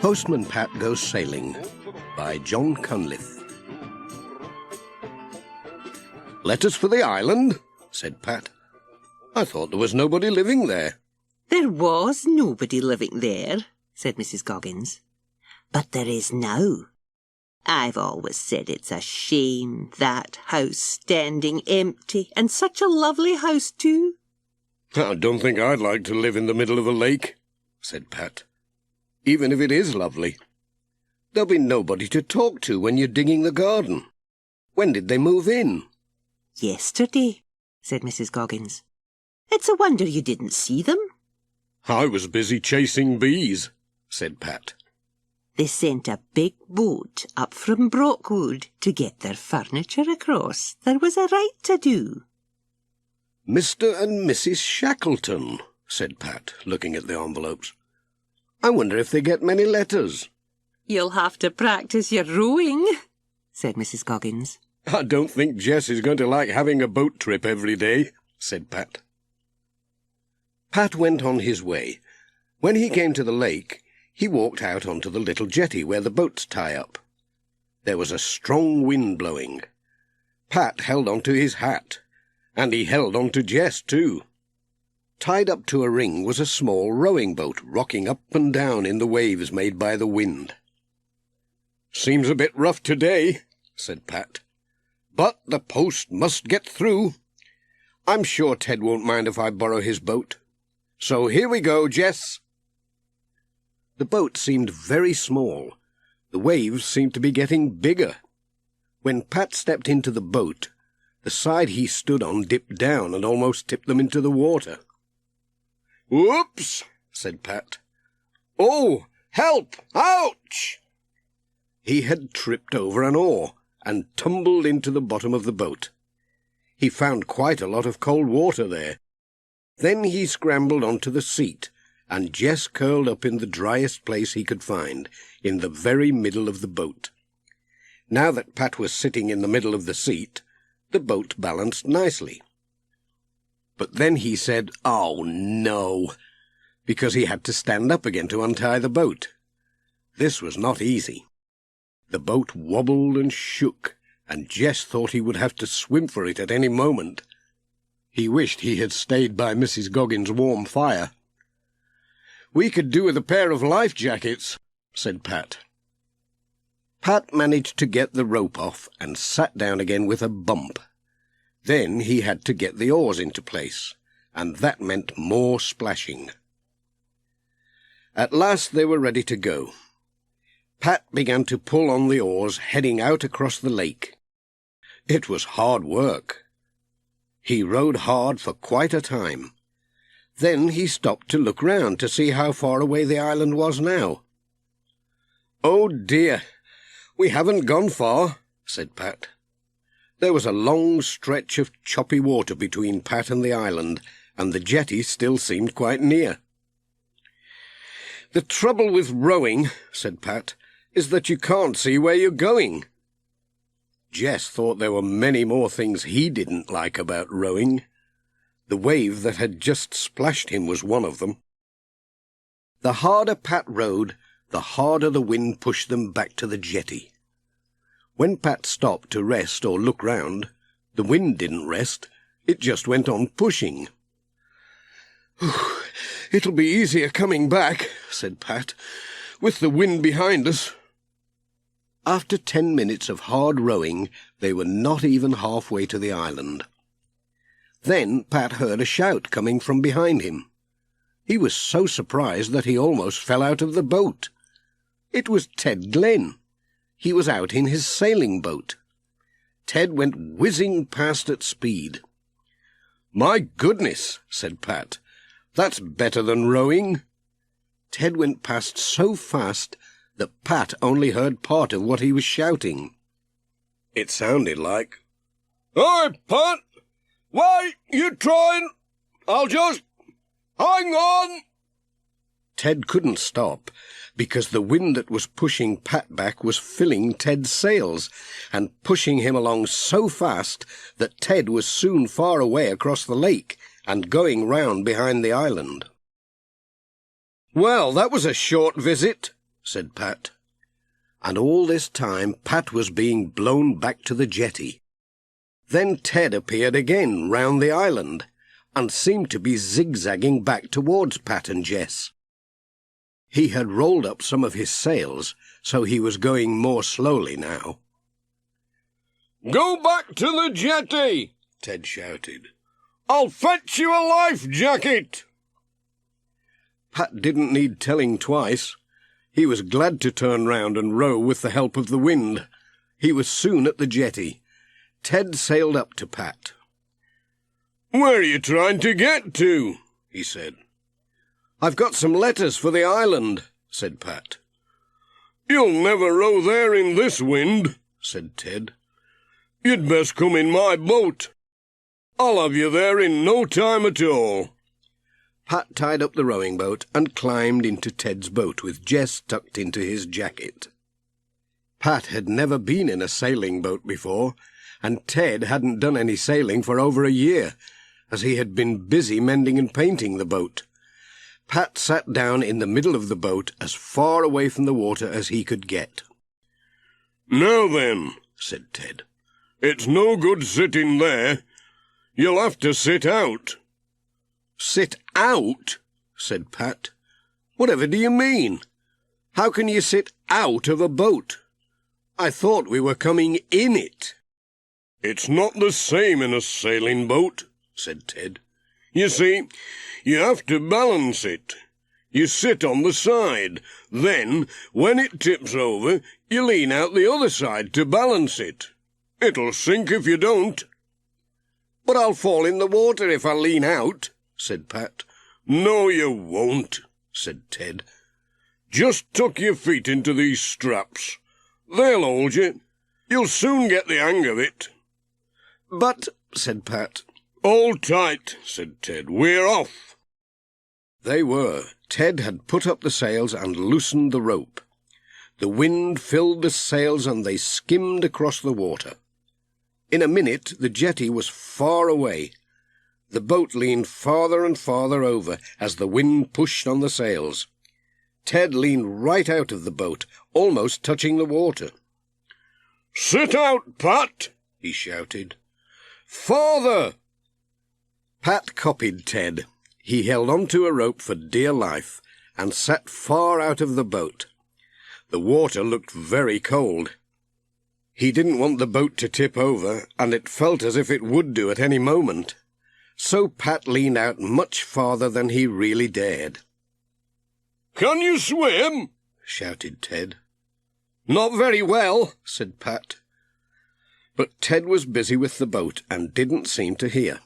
Postman Pat Goes Sailing by John Cunliffe. "Letters for the island?" said Pat. "I thought there was nobody living there." "There was nobody living there," said Mrs. Goggins. "But there is now. I've always said it's a shame, that house standing empty, and such a lovely house too." "I don't think I'd like to live in the middle of a lake," said Pat, "even if it is lovely. There'll be nobody to talk to when you're digging the garden. When did they move in?" "Yesterday," said Mrs. Goggins. "It's a wonder you didn't see them." "I was busy chasing bees," said Pat. "They sent a big boat up from Brockwood to get their furniture across. There was a right to do." "Mr. and Mrs. Shackleton," said Pat, looking at the envelopes. "I wonder if they get many letters." "You'll have to practice your rowing," said Mrs. Goggins. "I don't think Jess is going to like having a boat trip every day," said Pat. Pat went on his way. When he came to the lake, he walked out onto the little jetty where the boats tie up. There was a strong wind blowing. Pat held on to his hat, and he held on to Jess too. Tied up to a ring was a small rowing boat rocking up and down in the waves made by the wind. "Seems a bit rough today," said Pat. "But the post must get through. I'm sure Ted won't mind if I borrow his boat. So here we go, Jess." The boat seemed very small. The waves seemed to be getting bigger. When Pat stepped into the boat, the side he stood on dipped down and almost tipped them into the water. "Whoops!" said Pat. "Oh, help! Ouch!" He had tripped over an oar and tumbled into the bottom of the boat. He found quite a lot of cold water there. Then he scrambled onto the seat, and Jess curled up in the driest place he could find, in the very middle of the boat. Now that Pat was sitting in the middle of the seat, the boat balanced nicely. But then he said, "Oh, no," because he had to stand up again to untie the boat. This was not easy. The boat wobbled and shook, and Jess thought he would have to swim for it at any moment. He wished he had stayed by Mrs. Goggins' warm fire. "We could do with a pair of life jackets," said Pat. Pat managed to get the rope off and sat down again with a bump. Then he had to get the oars into place, and that meant more splashing. At last they were ready to go. Pat began to pull on the oars, heading out across the lake. It was hard work. He rowed hard for quite a time. Then he stopped to look round to see how far away the island was now. "Oh dear, we haven't gone far," said Pat. There was a long stretch of choppy water between Pat and the island, and the jetty still seemed quite near. "The trouble with rowing," said Pat, "is that you can't see where you're going." Jess thought there were many more things he didn't like about rowing. The wave that had just splashed him was one of them. The harder Pat rowed, the harder the wind pushed them back to the jetty. When Pat stopped to rest or look round, the wind didn't rest, it just went on pushing. "It'll be easier coming back," said Pat, "with the wind behind us." After 10 minutes of hard rowing, they were not even halfway to the island. Then Pat heard a shout coming from behind him. He was so surprised that he almost fell out of the boat. It was Ted Glenn. He was out in his sailing boat. Ted went whizzing past at speed. "My goodness," said Pat, "that's better than rowing." Ted went past so fast that Pat only heard part of what he was shouting. It sounded like, "Hi, Pat! Why, you trying? I'll just... hang on!" Ted couldn't stop, because the wind that was pushing Pat back was filling Ted's sails, and pushing him along so fast that Ted was soon far away across the lake, and going round behind the island. "Well, that was a short visit," said Pat. And all this time Pat was being blown back to the jetty. Then Ted appeared again round the island, and seemed to be zigzagging back towards Pat and Jess. He had rolled up some of his sails, so he was going more slowly now. "Go back to the jetty," Ted shouted. "I'll fetch you a life jacket." Pat didn't need telling twice. He was glad to turn round and row with the help of the wind. He was soon at the jetty. Ted sailed up to Pat. "Where are you trying to get to?" he said. "I've got some letters for the island," said Pat. "You'll never row there in this wind," said Ted. "You'd best come in my boat. I'll have you there in no time at all." Pat tied up the rowing boat and climbed into Ted's boat with Jess tucked into his jacket. Pat had never been in a sailing boat before, and Ted hadn't done any sailing for over a year, as he had been busy mending and painting the boat. Pat sat down in the middle of the boat as far away from the water as he could get. "Now then," said Ted, "it's no good sitting there. You'll have to sit out." "Sit out?" said Pat. "Whatever do you mean? How can you sit out of a boat? I thought we were coming in it." "It's not the same in a sailing boat," said Ted. "You see, you have to balance it. You sit on the side. Then, when it tips over, you lean out the other side to balance it. It'll sink if you don't." "But I'll fall in the water if I lean out," said Pat. "No, you won't," said Ted. "Just tuck your feet into these straps. They'll hold you. You'll soon get the hang of it." "But," said Pat. "Hold tight," said Ted. "We're off." They were. Ted had put up the sails and loosened the rope. The wind filled the sails and they skimmed across the water. In a minute the jetty was far away. The boat leaned farther and farther over as the wind pushed on the sails. Ted leaned right out of the boat, almost touching the water. "Sit out, Pat!" he shouted. "Farther!" Pat copied Ted. He held on to a rope for dear life and sat far out of the boat. The water looked very cold. He didn't want the boat to tip over, and it felt as if it would do at any moment. So Pat leaned out much farther than he really dared. "Can you swim?" shouted Ted. "Not very well," said Pat. But Ted was busy with the boat and didn't seem to hear.